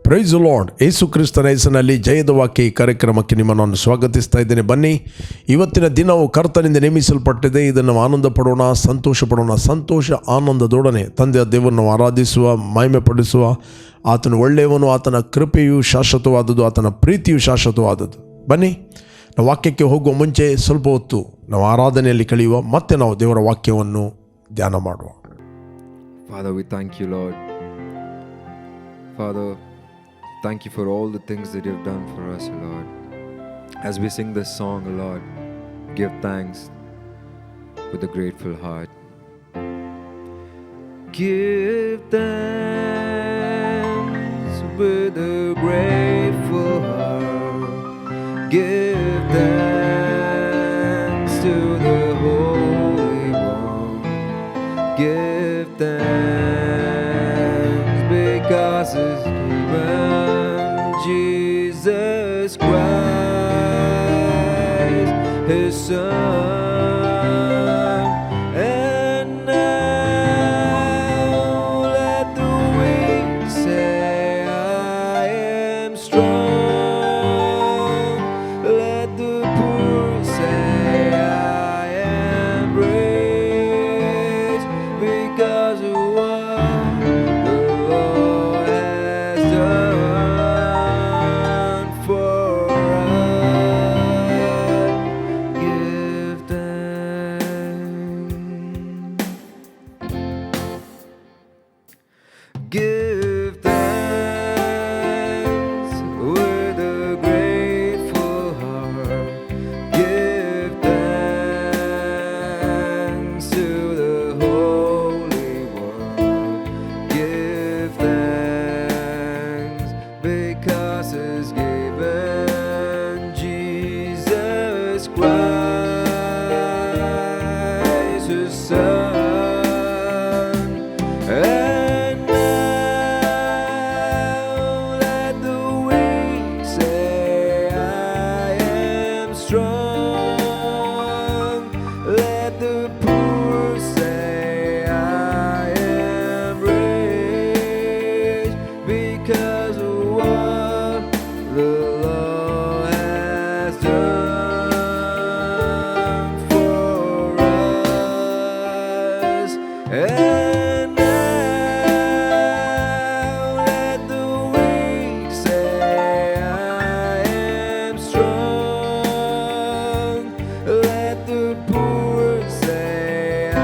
Price the lord. ಯೇಸು ಕ್ರಿಸ್ತನ ಹೆಸರಿನಲ್ಲಿ ಜಯದ ವಾಕ್ಯ ಈ ಕಾರ್ಯಕ್ರಮಕ್ಕೆ ನಿಮ್ಮನ್ನು ನಾನು ಸ್ವಾಗತಿಸ್ತಾ ಇದ್ದೇನೆ. ಬನ್ನಿ, ಇವತ್ತಿನ ದಿನವು ಕರ್ತನಿಂದ ನೇಮಿಸಲ್ಪಟ್ಟಿದೆ. ಇದನ್ನು ಆನಂದ ಪಡೋಣ, ಸಂತೋಷ ಪಡೋಣ. ಸಂತೋಷ ಆನಂದದೊಡನೆ ತಂದೆಯ ದೇವರನ್ನು ಆರಾಧಿಸುವ, ಮಹಿಮೆ ಪಡಿಸುವ. ಆತನು ಒಳ್ಳೆಯವನು, ಆತನ ಕೃಪೆಯು ಶಾಶ್ವತವಾದದ್ದು, ಆತನ ಪ್ರೀತಿಯು ಶಾಶ್ವತವಾದದ್ದು. ಬನ್ನಿ, ನಾವು ವಾಕ್ಯಕ್ಕೆ ಹೋಗುವ ಮುಂಚೆ ಸ್ವಲ್ಪ ಹೊತ್ತು ನಾವು ಆರಾಧನೆಯಲ್ಲಿ ಕಳೆಯುವ, ಮತ್ತೆ ನಾವು ದೇವರ ವಾಕ್ಯವನ್ನು ಧ್ಯಾನ ಮಾಡುವ. Father, we thank you, Lord. Father, thank you for all the things that you've done for us, Lord. As we sing this song, Lord, give thanks with a grateful heart. Give thanks with a grateful heart. Give thanks to the Holy One. Give thanks because His Jesus Christ, His Son. And now let the weak say, I am strong. Let the poor say, I am rich, because of what the Lord has done for us. Give thanks. Give thanks with a grateful heart. Give thanks to the Holy One. Give thanks because He's given Jesus Christ, His Son. And now let the weak say, I am strong. Let the poor say, I am rich, because of what the Lord has done for us. And now let the weak say, I am strong. Let the poor say, I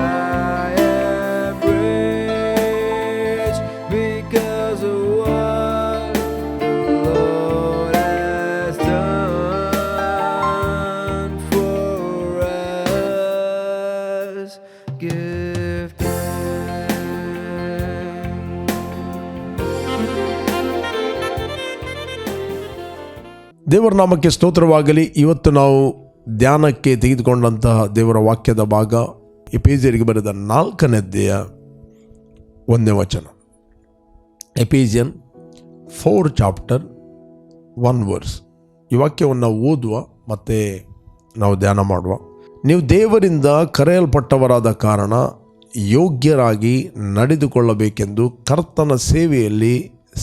am rich, because of what the Lord has done for us. Give ದೇವರ ನಾಮಕ್ಕೆ ಸ್ತೋತ್ರವಾಗಲಿ. ಇವತ್ತು ನಾವು ಧ್ಯಾನಕ್ಕೆ ತೆಗೆದುಕೊಂಡಂತಹ ದೇವರ ವಾಕ್ಯದ ಭಾಗ ಎಫೆಸಿಯರಿಗೆ ಬರೆದ 4ನೇ ಅಧ್ಯಾಯ 1ನೇ ವಚನ. ಎಫೆಸಿಯನ್ 4 ಚಾಪ್ಟರ್ 1 ವರ್ಸ್. ಈ ವಾಕ್ಯವನ್ನು ಓದುವ ಮತ್ತು ನಾವು ಧ್ಯಾನ ಮಾಡುವ. ನೀವು ದೇವರಿಂದ ಕರೆಯಲ್ಪಟ್ಟವರಾದ ಕಾರಣ ಯೋಗ್ಯರಾಗಿ ನಡೆದುಕೊಳ್ಳಬೇಕೆಂದು ಕರ್ತನ ಸೇವೆಯಲ್ಲಿ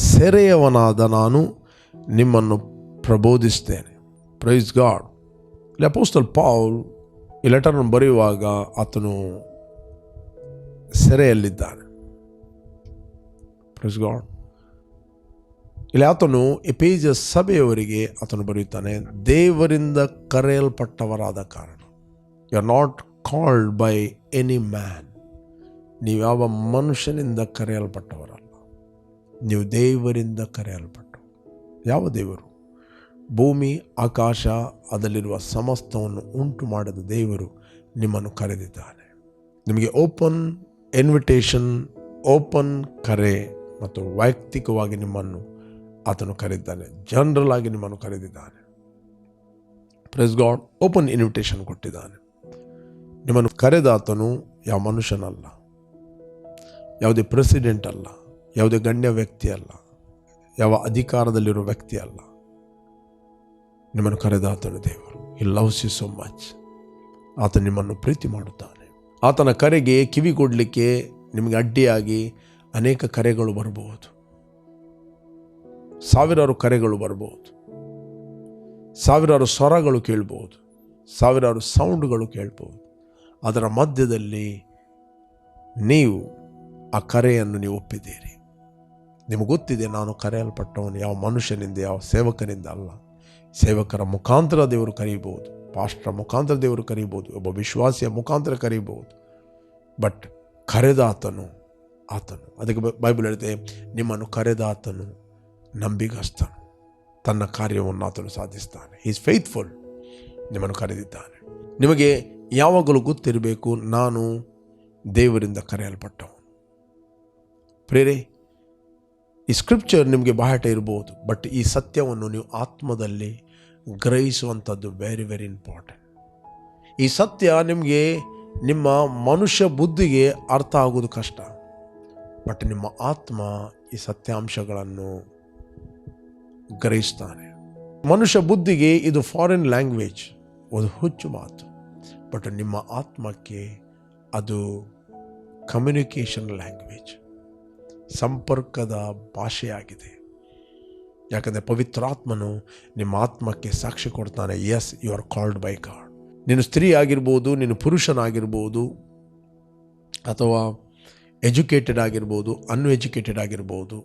ಸೆರೆಯವನಾದ ನಾನು ನಿಮ್ಮನ್ನು ಪ್ರಬೋಧಿಸ್ತೇನೆ. Praise God. ಇಲ್ಲಿ ಅಪೊಸ್ತಲ ಪೌಲ್ ಈ ಲೆಟರನ್ನು ಬರೆಯುವಾಗ ಆತನು ಸೆರೆಯಲ್ಲಿದ್ದಾನೆ. Praise God. ಇಲ್ಲಿ ಆತನು ಎಫೆಸಿಯ ಸಭೆಯವರಿಗೆ ಆತನು ಬರೆಯುತ್ತಾನೆ, ದೇವರಿಂದ ಕರೆಯಲ್ಪಟ್ಟವರಾದ ಕಾರಣ. You are not called by any man. ನೀವು ಯಾವ ಮನುಷ್ಯನಿಂದ ಕರೆಯಲ್ಪಟ್ಟವರಲ್ಲ, ನೀವು ದೇವರಿಂದ ಕರೆಯಲ್ಪಟ್ಟು. ಯಾವ ದೇವರು? ಭೂಮಿ ಆಕಾಶ ಅದರಲ್ಲಿರುವ ಸಮಸ್ತವನ್ನು ಉಂಟು ಮಾಡಿದ ದೇವರು ನಿಮ್ಮನ್ನು ಕರೆದಿದ್ದಾನೆ. ನಿಮಗೆ ಓಪನ್ ಇನ್ವಿಟೇಷನ್, ಓಪನ್ ಕರೆ ಮತ್ತು ವೈಯಕ್ತಿಕವಾಗಿ ನಿಮ್ಮನ್ನು ಆತನು ಕರೆದಿದ್ದಾನೆ. ಜನರಲ್ ಆಗಿ ನಿಮ್ಮನ್ನು ಕರೆದಿದ್ದಾನೆ. Praise God. ಓಪನ್ ಇನ್ವಿಟೇಷನ್ ಕೊಟ್ಟಿದ್ದಾನೆ. ನಿಮ್ಮನ್ನು ಕರೆದ ಆತನು ಯಾವ ಮನುಷ್ಯನಲ್ಲ, ಯಾವುದೇ ಪ್ರೆಸಿಡೆಂಟ್ ಅಲ್ಲ, ಯಾವುದೇ ಗಣ್ಯ ವ್ಯಕ್ತಿ ಅಲ್ಲ, ಯಾವ ಅಧಿಕಾರದಲ್ಲಿರೋ ವ್ಯಕ್ತಿ ಅಲ್ಲ. ನಿಮ್ಮನ್ನು ಕರೆದ ಆತನು ದೇವರು. He loves you so much. ಆತ ನಿಮ್ಮನ್ನು ಪ್ರೀತಿ ಮಾಡುತ್ತಾನೆ. ಆತನ ಕರೆಗೆ ಕಿವಿ ಕೊಡಲಿಕ್ಕೆ ನಿಮಗೆ ಅಡ್ಡಿಯಾಗಿ ಅನೇಕ ಕರೆಗಳು ಬರಬಹುದು. ಸಾವಿರಾರು ಕರೆಗಳು ಬರ್ಬೋದು, ಸಾವಿರಾರು ಸ್ವರಗಳು ಕೇಳ್ಬೋದು, ಸಾವಿರಾರು ಸೌಂಡ್ಗಳು ಕೇಳ್ಬೋದು. ಅದರ ಮಧ್ಯದಲ್ಲಿ ನೀವು ಆ ಕರೆಯನ್ನು ನೀವು ಒಪ್ಪಿದ್ದೀರಿ. ನಿಮಗೆ ಗೊತ್ತಿದೆ, ನಾನು ಕರೆಯಲ್ಪಟ್ಟವನು ಯಾವ ಮನುಷ್ಯನಿಂದ, ಯಾವ ಸೇವಕನಿಂದ ಅಲ್ಲ. ಸೇವಕರ ಮುಖಾಂತರ ದೇವರು ಕರೀಬೋದು, ಪಾಸ್ಟರ್ ಮುಖಾಂತರ ದೇವರು ಕರೀಬೋದು, ಒಬ್ಬ ವಿಶ್ವಾಸಿಯ ಮುಖಾಂತರ ಕರೀಬೋದು. ಬಟ್ ಕರೆದಾತನು ಆತನು. ಅದಕ್ಕೆ ಬೈಬಲ್ ಹೇಳುತ್ತೆ, ನಿಮ್ಮನ್ನು ಕರೆದಾತನು ನಂಬಿಗಸ್ತನು, ತನ್ನ ಕಾರ್ಯವನ್ನು ಆತನು ಸಾಧಿಸ್ತಾನೆ. Is faithful. ನಿಮ್ಮನ್ನು ಕರೆದಿದ್ದಾನೆ. ನಿಮಗೆ ಯಾವಾಗಲೂ ಗೊತ್ತಿರಬೇಕು, ನಾನು ದೇವರಿಂದ ಕರೆಯಲ್ಪಟ್ಟವನು. ಪ್ರೇರೆ, ಈ ಸ್ಕ್ರಿಪ್ಚರ್ ನಿಮಗೆ ಬಾಹಟ ಇರ್ಬೋದು, ಬಟ್ ಈ ಸತ್ಯವನ್ನು ನೀವು ಆತ್ಮದಲ್ಲಿ ಗ್ರಹಿಸುವಂಥದ್ದು ವೆರಿ ವೆರಿ ಇಂಪಾರ್ಟೆಂಟ್. ಈ ಸತ್ಯ ನಿಮಗೆ ನಿಮ್ಮ ಮನುಷ್ಯ ಬುದ್ಧಿಗೆ ಅರ್ಥ ಆಗೋದು ಕಷ್ಟ, ಬಟ್ ನಿಮ್ಮ ಆತ್ಮ ಈ ಸತ್ಯಾಂಶಗಳನ್ನು ಗ್ರಹಿಸ್ತಾನೆ. ಮನುಷ್ಯ ಬುದ್ಧಿಗೆ ಇದು ಫಾರಿನ್ ಲ್ಯಾಂಗ್ವೇಜ್, ಒಂದು ಹುಚ್ಚು ಮಾತು. ಬಟ್ ನಿಮ್ಮ ಆತ್ಮಕ್ಕೆ ಅದು ಕಮ್ಯುನಿಕೇಷನ್ ಲ್ಯಾಂಗ್ವೇಜ್, ಸಂಪರ್ಕದ ಭಾಷೆಯಾಗಿದೆ. ಯಾಕಂದರೆ ಪವಿತ್ರಾತ್ಮನು ನಿಮ್ಮ ಆತ್ಮಕ್ಕೆ ಸಾಕ್ಷಿ ಕೊಡ್ತಾನೆ, as you are called by God. ನೀನು ಸ್ತ್ರೀ ಆಗಿರ್ಬೋದು, ನೀನು ಪುರುಷನಾಗಿರ್ಬೋದು, ಅಥವಾ ಎಜುಕೇಟೆಡ್ ಆಗಿರ್ಬೋದು, ಅನ್ಎಜುಕೇಟೆಡ್ ಆಗಿರ್ಬೋದು,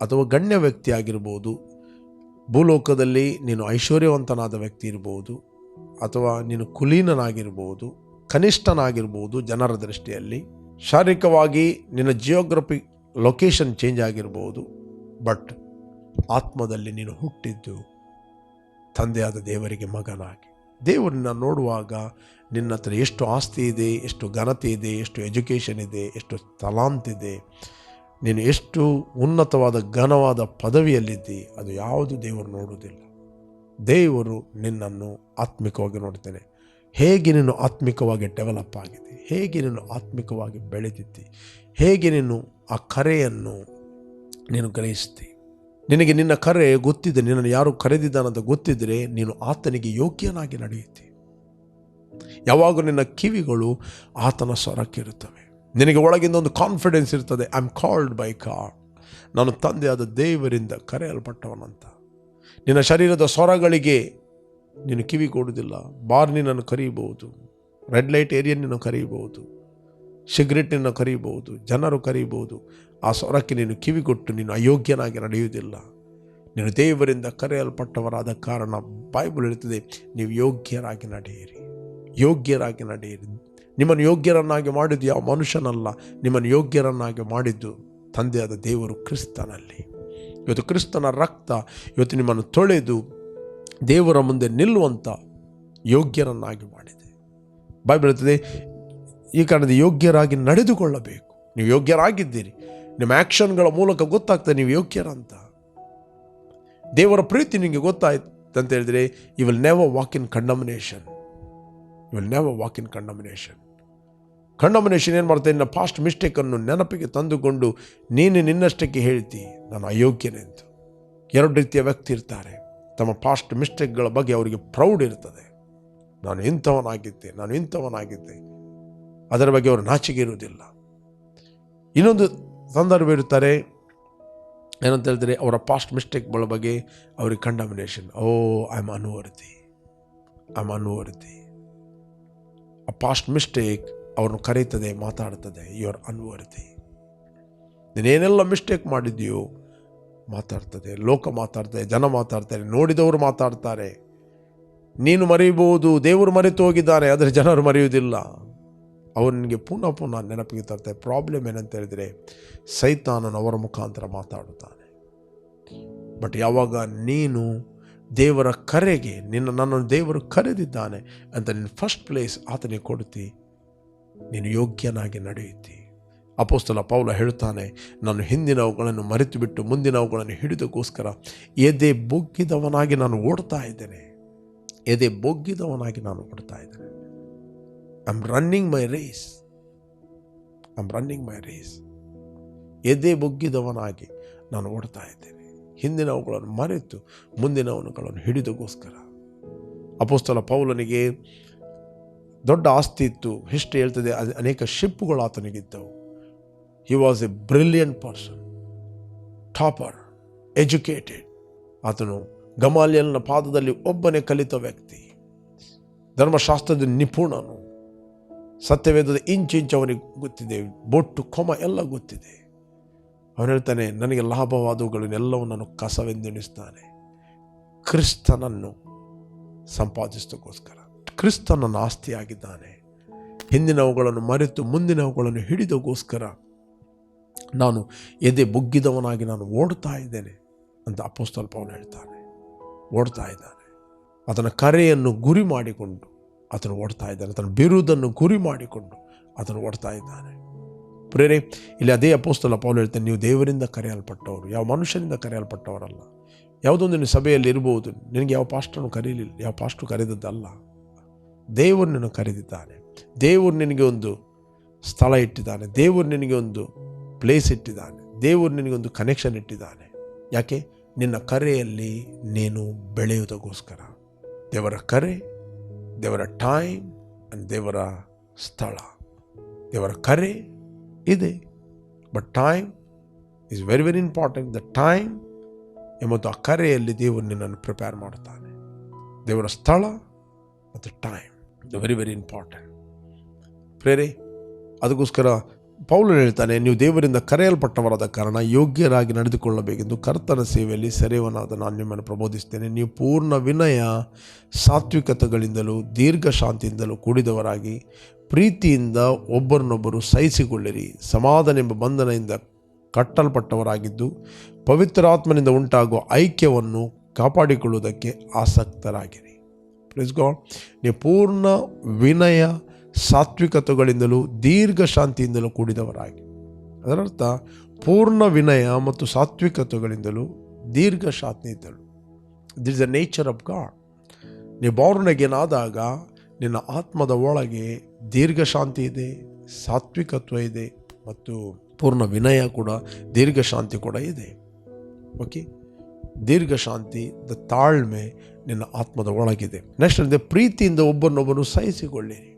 ಅಥವಾ ಗಣ್ಯ ವ್ಯಕ್ತಿ ಆಗಿರ್ಬೋದು, ಭೂಲೋಕದಲ್ಲಿ ನೀನು ಐಶ್ವರ್ಯವಂತನಾದ ವ್ಯಕ್ತಿ ಇರ್ಬೋದು, ಅಥವಾ ನೀನು ಕುಲೀನನಾಗಿರ್ಬೋದು, ಕನಿಷ್ಠನಾಗಿರ್ಬೋದು ಜನರ ದೃಷ್ಟಿಯಲ್ಲಿ. ಶಾರೀರಿಕವಾಗಿ ನಿನ್ನ ಜಿಯೋಗ್ರಫಿ ಲೊಕೇಶನ್ ಚೇಂಜ್ ಆಗಿರ್ಬೋದು, ಬಟ್ ಆತ್ಮದಲ್ಲಿ ನೀನು ಹುಟ್ಟಿದ್ದು ತಂದೆಯಾದ ದೇವರಿಗೆ ಮಗನಾಗಿ. ದೇವರನ್ನ ನೋಡುವಾಗ ನಿನ್ನ ಹತ್ರ ಎಷ್ಟು ಆಸ್ತಿ ಇದೆ, ಎಷ್ಟು ಘನತೆ ಇದೆ, ಎಷ್ಟು ಎಜುಕೇಷನ್ ಇದೆ, ಎಷ್ಟು ತಲಾಂತಿದೆ, ನೀನು ಎಷ್ಟು ಉನ್ನತವಾದ ಘನವಾದ ಪದವಿಯಲ್ಲಿದ್ದಿ, ಅದು ಯಾವುದು ದೇವರು ನೋಡುವುದಿಲ್ಲ. ದೇವರು ನಿನ್ನನ್ನು ಆತ್ಮಿಕವಾಗಿ ನೋಡ್ತೇನೆ. ಹೇಗೆ ನೀನು ಆತ್ಮಿಕವಾಗಿ ಡೆವಲಪ್ ಆಗಿದೆ, ಹೇಗೆ ನೀನು ಆತ್ಮಿಕವಾಗಿ ಬೆಳೆದಿದ್ದಿ, ಹೇಗೆ ನೀನು ಆ ಕರೆಯನ್ನು ನೀನು ಗ್ರಹಿಸ್ತಿ. ನಿನಗೆ ನಿನ್ನ ಕರೆ ಗೊತ್ತಿದೆ, ನಿನ್ನನ್ನು ಯಾರು ಕರೆದಿದ್ದಾನಂತ ಗೊತ್ತಿದ್ದರೆ ನೀನು ಆತನಿಗೆ ಯೋಗ್ಯನಾಗಿ ನಡೆಯುತ್ತಿ. ಯಾವಾಗ ನಿನ್ನ ಕಿವಿಗಳು ಆತನ ಸ್ವರಕ್ಕಿರುತ್ತವೆ, ನಿನಗೆ ಒಳಗಿಂದ ಒಂದು ಕಾನ್ಫಿಡೆನ್ಸ್ ಇರ್ತದೆ, I am called by god, ನಾನು ತಂದೆಯಾದ ದೇವರಿಂದ ಕರೆಯಲ್ಪಟ್ಟವನಂತ. ನಿನ್ನ ಶರೀರದ ಸ್ವರಗಳಿಗೆ ನೀನು ಕಿವಿ ಕೊಡುವುದಿಲ್ಲ. ಬಾರ್ ನಿನ್ನನ್ನು ಕರೀಬಹುದು, ರೆಡ್ ಲೈಟ್ ಏರಿಯಾ ನಿನ್ನನ್ನು ಕರೀಬಹುದು, ಸಿಗರೆಟ್ ನಿನ್ನನ್ನು ಕರೀಬಹುದು, ಜನರು ಕರೀಬಹುದು. ಆ ಸ್ವರಕ್ಕೆ ನೀನು ಕಿವಿ ಕೊಟ್ಟು ನೀನು ಅಯೋಗ್ಯನಾಗಿ ನಡೆಯುವುದಿಲ್ಲ. ನೀನು ದೇವರಿಂದ ಕರೆಯಲ್ಪಟ್ಟವರಾದ ಕಾರಣ ಬೈಬಲ್ ಹೇಳ್ತದೆ, ನೀವು ಯೋಗ್ಯರಾಗಿ ನಡೆಯಿರಿ, ಯೋಗ್ಯರಾಗಿ ನಡೆಯಿರಿ. ನಿಮ್ಮನ್ನು ಯೋಗ್ಯರನ್ನಾಗಿ ಮಾಡಿದ್ದು ಯಾವ ಮನುಷ್ಯನಲ್ಲ, ನಿಮ್ಮನ್ನು ಯೋಗ್ಯರನ್ನಾಗಿ ಮಾಡಿದ್ದು ತಂದೆಯಾದ ದೇವರು ಕ್ರಿಸ್ತನಲ್ಲಿ. ಇವತ್ತು ಕ್ರಿಸ್ತನ ರಕ್ತ ಇವತ್ತು ನಿಮ್ಮನ್ನು ತೊಳೆದು ದೇವರ ಮುಂದೆ ನಿಲ್ಲುವಂಥ ಯೋಗ್ಯರನ್ನಾಗಿ ಮಾಡಿದೆ. ಬೈಬಲ್ ಹೇಳ್ತದೆ, ಈ ಕಾರಣದ ಯೋಗ್ಯರಾಗಿ ನಡೆದುಕೊಳ್ಳಬೇಕು. ನೀವು ಯೋಗ್ಯರಾಗಿದ್ದೀರಿ, ನಿಮ್ಮ ಆ್ಯಕ್ಷನ್ಗಳ ಮೂಲಕ ಗೊತ್ತಾಗ್ತದೆ ನೀವು ಯೋಗ್ಯರಂತ. ದೇವರ ಪ್ರೀತಿ ನಿಮಗೆ ಗೊತ್ತಾಯ್ತು ಅಂತ ಹೇಳಿದರೆ, you will never walk in condemnation. You will never walk in condemnation. Condemnation ಏನು ಮಾಡ್ತಾರೆ, ನಿನ್ನ ಪಾಸ್ಟ್ ಮಿಸ್ಟೇಕನ್ನು ನೆನಪಿಗೆ ತಂದುಕೊಂಡು ನೀನು ನಿನ್ನಷ್ಟಕ್ಕೆ ಹೇಳ್ತಿ ನಾನು ಅಯೋಗ್ಯನೆಂದು. ಎರಡು ರೀತಿಯ ವ್ಯಕ್ತಿ ಇರ್ತಾರೆ. ತಮ್ಮ ಪಾಸ್ಟ್ ಮಿಸ್ಟೇಕ್ಗಳ ಬಗ್ಗೆ ಅವರಿಗೆ ಪ್ರೌಡ್ ಇರ್ತದೆ, ನಾನು ಇಂಥವನಾಗಿದ್ದೆ, ನಾನು ಇಂಥವನಾಗಿದ್ದೆ, ಅದರ ಬಗ್ಗೆ ಅವರು ನಾಚಿಕೆ ಇರುವುದಿಲ್ಲ. ಇನ್ನೊಂದು ಸಂದರ್ಭ ಇರ್ತಾರೆ, ಏನಂತ ಹೇಳಿದ್ರೆ ಅವರ ಪಾಸ್ಟ್ ಮಿಸ್ಟೇಕ್ಗಳ ಬಗ್ಗೆ ಅವ್ರಿಗೆ ಕಂಡಮಿನೇಷನ್. ಓ ಐ ಆಮ್ ಅನ್ವರ್ದಿ, ಐ ಆಮ್ ಅನ್ವರ್ದಿ. ಆ ಪಾಸ್ಟ್ ಮಿಸ್ಟೇಕ್ ಅವ್ರನ್ನ ಕರೀತದೆ, ಮಾತಾಡ್ತದೆ, ಯು ಆರ್ ಅನ್ವರ್ದಿ. ನೀನೇನೆಲ್ಲ ಮಿಸ್ಟೇಕ್ ಮಾಡಿದ್ದೀಯೋ ಮಾತಾಡ್ತದೆ, ಲೋಕ ಮಾತಾಡ್ತದೆ, ಜನ ಮಾತಾಡ್ತಾರೆ, ನೋಡಿದವರು ಮಾತಾಡ್ತಾರೆ. ನೀನು ಮರೆಯಬಹುದು, ದೇವರು ಮರೆತು ಹೋಗಿದ್ದಾನೆ, ಆದರೆ ಜನರು ಮರೆಯುವುದಿಲ್ಲ. ಅವರು ನಿನಗೆ ಪುನಃ ಪುನಃ ನೆನಪಿಗೆ ತರ್ತಾರೆ. ಪ್ರಾಬ್ಲಮ್ ಏನಂತ ಹೇಳಿದರೆ, ಸೈತಾನನು ಅವರ ಮುಖಾಂತರ ಮಾತಾಡುತ್ತಾನೆ. ಬಟ್ ಯಾವಾಗ ನೀನು ದೇವರ ಕರೆಗೆ, ನನ್ನನ್ನು ದೇವರು ಕರೆದಿದ್ದಾನೆ ಅಂತ ನೀನು ಫಸ್ಟ್ ಪ್ಲೇಸ್ ಆತನಿಗೆ ಕೊಡ್ತಿ, ನೀನು ಯೋಗ್ಯನಾಗಿ ನಡೆಯುತ್ತಿ. ಅಪೊಸ್ತಲ ಪೌಲ ಹೇಳ್ತಾನೆ, ನಾನು ಹಿಂದಿನವುಗಳನ್ನು ಮರೆತು ಬಿಟ್ಟು ಮುಂದಿನವುಗಳನ್ನು ಹಿಡಿದಕ್ಕೋಸ್ಕರ ಎದೆ ಬೊಗ್ಗಿದವನಾಗಿ ನಾನು ಓಡ್ತಾ ಇದ್ದೇನೆ, ಎದೆ ಬೊಗ್ಗಿದವನಾಗಿ ನಾನು ಓಡ್ತಾ ಇದ್ದೇನೆ. I am running my race, I am running my race. ಎದೆ ಬೊಗ್ಗಿದವನಾಗಿ ನಾನು ಓಡ್ತಾ ಇದ್ದೇನೆ, ಹಿಂದಿನವುಗಳನ್ನು ಮರೆತು ಮುಂದಿನವುಗಳನ್ನು ಹಿಡಿದಕ್ಕೋಸ್ಕರ. ಅಪೊಸ್ತಲ ಪೌಲನಿಗೆ ದೊಡ್ಡ ಆಸ್ತಿ ಇತ್ತು. ಹಿಸ್ಟ್ರಿ ಹೇಳ್ತದೆ, ಅನೇಕ ಶಿಪ್ಪುಗಳು ಆತನಿಗಿದ್ದವು. He was a brilliant person, topper, educated. ಆತನು ಗಮಾಲಿಯಲ್ನ ಪಾದದಲ್ಲಿ ಒಬ್ಬನೇ ಕಲಿತ ವ್ಯಕ್ತಿ, ಧರ್ಮಶಾಸ್ತ್ರದ ನಿಪುಣನು, ಸತ್ಯವೇದದ ಇಂಚು ಅವನಿಗೆ ಗೊತ್ತಿದೆ, ಬೊಟ್ಟು ಕೊಮ ಎಲ್ಲ ಗೊತ್ತಿದೆ. ಅವನು ಹೇಳ್ತಾನೆ, ನನಗೆ ಲಾಭವಾದವುಗಳನ್ನೆಲ್ಲವೂ ನಾನು ಕಸವೆಂದೆಣಿಸ್ತಾನೆ. ಕ್ರಿಸ್ತನನ್ನು ಸಂಪಾದಿಸೋದಕ್ಕೋಸ್ಕರ, ಕ್ರಿಸ್ತನನ್ನ ಆಸ್ತಿಯಾಗಿದ್ದಾನೆ. ಹಿಂದಿನವುಗಳನ್ನು ಮರೆತು ಮುಂದಿನವುಗಳನ್ನು ಹಿಡಿದೋಗೋಸ್ಕರ ನಾನು ಎದೆ ಬುಗ್ಗಿದವನಾಗಿ ನಾನು ಓಡ್ತಾ ಇದ್ದೇನೆ ಅಂತ ಅಪೊಸ್ತಲ ಪೌಲ ಹೇಳ್ತಾನೆ. ಓಡ್ತಾ ಇದ್ದಾನೆ. ಆತನ ಕರೆಯನ್ನು ಗುರಿ ಮಾಡಿಕೊಂಡು ಆತನು ಓಡ್ತಾ ಇದ್ದಾನೆ. ಆತನ ಬಿರುದನ್ನು ಗುರಿ ಮಾಡಿಕೊಂಡು ಆತನು ಓಡ್ತಾ ಇದ್ದಾನೆ. ಪ್ರೇರೆ, ಇಲ್ಲಿ ಅದೇ ಅಪೊಸ್ತಲ ಪೌಲ ಹೇಳ್ತಾನೆ, ನೀವು ದೇವರಿಂದ ಕರೆಯಲ್ಪಟ್ಟವರು, ಯಾವ ಮನುಷ್ಯನಿಂದ ಕರೆಯಲ್ಪಟ್ಟವರಲ್ಲ. ಯಾವುದೊಂದು ನೀನು ಸಭೆಯಲ್ಲಿ ಇರ್ಬೋದು, ನಿನಗೆ ಯಾವ ಪಾಸ್ಟರ್ನು ಕರೀಲಿಲ್ಲ, ಯಾವ ಪಾಸ್ಟರ್ ಕರೆದದ್ದಲ್ಲ, ದೇವರು ನಿನ್ನನ್ನು ಕರೆದಿದ್ದಾನೆ. ದೇವರು ನಿನಗೆ ಒಂದು ಸ್ಥಳ ಇಟ್ಟಿದ್ದಾನೆ, ದೇವರು ನಿನಗೆ ಒಂದು ಪ್ಲೇಸ್ ಇಟ್ಟಿದ್ದಾನೆ, ದೇವರು ನಿನಗೆ ಒಂದು ಕನೆಕ್ಷನ್ ಇಟ್ಟಿದ್ದಾನೆ. ಯಾಕೆ? ನಿನ್ನ ಕರೆಯಲ್ಲಿ ನೀನು ಬೆಳೆಯುವುದಕ್ಕೋಸ್ಕರ. ದೇವರ ಕರೆ, ದೇವರ ಟೈಮ್ ಆ್ಯಂಡ್ ದೇವರ ಸ್ಥಳ. ದೇವರ ಕರೆ ಇದೆ, but time is very very important. The time ಮತ್ತು ಆ ಕರೆಯಲ್ಲಿ ದೇವರು ನಿನ್ನನ್ನು ಪ್ರಿಪೇರ್ ಮಾಡ್ತಾನೆ. ದೇವರ ಸ್ಥಳ ಮತ್ತು ಟೈಮ್ ವೆರಿ ವೆರಿ ಇಂಪಾರ್ಟೆಂಟ್. ಪ್ರೇರೆ, ಅದಕ್ಕೋಸ್ಕರ ಪೌಲನು ಹೇಳ್ತಾನೆ, ನೀವು ದೇವರಿಂದ ಕರೆಯಲ್ಪಟ್ಟವರಾದ ಕಾರಣ ಯೋಗ್ಯರಾಗಿ ನಡೆದುಕೊಳ್ಳಬೇಕೆಂದು ಕರ್ತನ ಸೇವೆಯಲ್ಲಿ ಸೆರೆಯವನಾದ ನಾನು ನಿಮ್ಮನ್ನು ಪ್ರಬೋಧಿಸ್ತೇನೆ. ನೀವು ಪೂರ್ಣ ವಿನಯ ಸಾತ್ವಿಕತೆಗಳಿಂದಲೂ ದೀರ್ಘ ಶಾಂತಿಯಿಂದಲೂ ಕೂಡಿದವರಾಗಿ ಪ್ರೀತಿಯಿಂದ ಒಬ್ಬರನ್ನೊಬ್ಬರು ಸಹಿಸಿಕೊಳ್ಳಿರಿ. ಸಮಾಧಾನೆಂಬ ಬಂಧನದಿಂದ ಕಟ್ಟಲ್ಪಟ್ಟವರಾಗಿದ್ದು ಪವಿತ್ರಾತ್ಮನಿಂದ ಉಂಟಾಗುವ ಐಕ್ಯವನ್ನು ಕಾಪಾಡಿಕೊಳ್ಳುವುದಕ್ಕೆ ಆಸಕ್ತರಾಗಿರಿ. ಪ್ಲೀಸ್ ಗಾಡ್, ನೀವು ಪೂರ್ಣ ವಿನಯ ಸಾತ್ವಿಕತೆಗಳಿಂದಲೂ ದೀರ್ಘ ಶಾಂತಿಯಿಂದಲೂ ಕೂಡಿದವರಾಗಿ. ಅದರರ್ಥ ಪೂರ್ಣ ವಿನಯ ಮತ್ತು ಸಾತ್ವಿಕತೆಗಳಿಂದಲೂ ದೀರ್ಘ ಶಾಂತಿಯಿಂದಲೂ. This is the nature of God. ನೀವು ಬಾರ್ನ್ ಅಗೇನ್ ಆದಾಗ ನಿನ್ನ ಆತ್ಮದ ಒಳಗೆ ದೀರ್ಘ ಶಾಂತಿ ಇದೆ, ಸಾತ್ವಿಕತ್ವ ಇದೆ ಮತ್ತು ಪೂರ್ಣ ವಿನಯ ಕೂಡ, ದೀರ್ಘ ಶಾಂತಿ ಕೂಡ ಇದೆ. ಓಕೆ, ದೀರ್ಘ ಶಾಂತಿ, ದ ತಾಳ್ಮೆ ನಿನ್ನ ಆತ್ಮದ ಒಳಗಿದೆ. ನೆಕ್ಸ್ಟ್ ಅಂದರೆ ಪ್ರೀತಿಯಿಂದ ಒಬ್ಬರನ್ನೊಬ್ಬರು ಸಹಿಸಿಕೊಳ್ಳಿರಿ.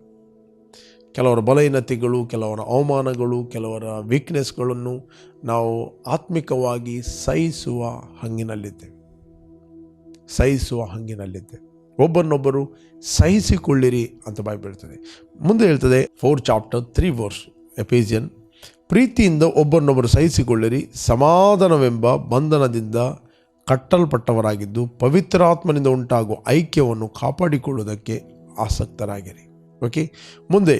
ಕೆಲವರ ಬಲಹೀನತೆಗಳು, ಕೆಲವರ ಅವಮಾನಗಳು, ಕೆಲವರ ವೀಕ್ನೆಸ್ಗಳನ್ನು ನಾವು ಆತ್ಮಿಕವಾಗಿ ಸಹಿಸುವ ಹಂಗಿನಲ್ಲಿದ್ದೇವೆ. ಒಬ್ಬರನ್ನೊಬ್ಬರು ಸಹಿಸಿಕೊಳ್ಳಿರಿ ಅಂತ ಬೈಬಲ್ ಹೇಳ್ತದೆ. ಮುಂದೆ ಹೇಳ್ತದೆ 4 ಚಾಪ್ಟರ್ 3 ವರ್ಸ್ ಎಫೆಸಿಯನ್, ಪ್ರೀತಿಯಿಂದ ಒಬ್ಬರನ್ನೊಬ್ಬರು ಸಹಿಸಿಕೊಳ್ಳಿರಿ, ಸಮಾಧಾನವೆಂಬ ಬಂಧನದಿಂದ ಕಟ್ಟಲ್ಪಟ್ಟವರಾಗಿದ್ದು ಪವಿತ್ರಾತ್ಮನಿಂದ ಉಂಟಾಗುವ ಐಕ್ಯವನ್ನು ಕಾಪಾಡಿಕೊಳ್ಳುವುದಕ್ಕೆ ಆಸಕ್ತರಾಗಿರಿ. ಓಕೆ, ಮುಂದೆ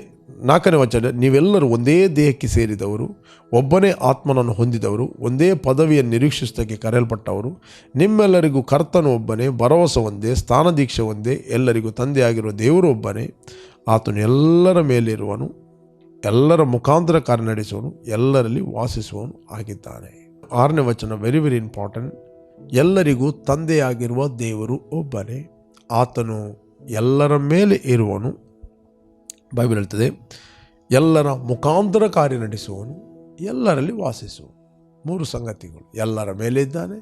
4ನೇ ವಚನ, ನೀವೆಲ್ಲರೂ ಒಂದೇ ದೇಹಕ್ಕೆ ಸೇರಿದವರು, ಒಬ್ಬನೇ ಆತ್ಮನನ್ನು ಹೊಂದಿದವರು, ಒಂದೇ ಪದವಿಯನ್ನು ನಿರೀಕ್ಷಿಸೋದಕ್ಕೆ ಕರೆಯಲ್ಪಟ್ಟವರು, ನಿಮ್ಮೆಲ್ಲರಿಗೂ ಕರ್ತನು ಒಬ್ಬನೇ, ಭರವಸೆ ಒಂದೇ, ಸ್ಥಾನದೀಕ್ಷೆ ಒಂದೇ, ಎಲ್ಲರಿಗೂ ತಂದೆಯಾಗಿರುವ ದೇವರು ಒಬ್ಬನೇ, ಆತನು ಎಲ್ಲರ ಮೇಲಿರುವನು, ಎಲ್ಲರ ಮುಖಾಂತರ ಕಾರ್ಯ ನಡೆಸುವನು, ಎಲ್ಲರಲ್ಲಿ ವಾಸಿಸುವನು ಆಗಿದ್ದಾನೆ. 6ನೇ ವಚನ ವೆರಿ ವೆರಿ ಇಂಪಾರ್ಟೆಂಟ್. ಎಲ್ಲರಿಗೂ ತಂದೆಯಾಗಿರುವ ದೇವರು ಒಬ್ಬನೇ, ಆತನು ಎಲ್ಲರ ಮೇಲೆ ಇರುವನು. ಬೈಬಲ್ ಹೇಳ್ತದೆ, ಎಲ್ಲರ ಮುಖಾಂತರ ಕಾರ್ಯ ನಡೆಸುವನು, ಎಲ್ಲರಲ್ಲಿ ವಾಸಿಸುವನು. 3 ಸಂಗತಿಗಳು. ಎಲ್ಲರ ಮೇಲೆ ಇದ್ದಾನೆ,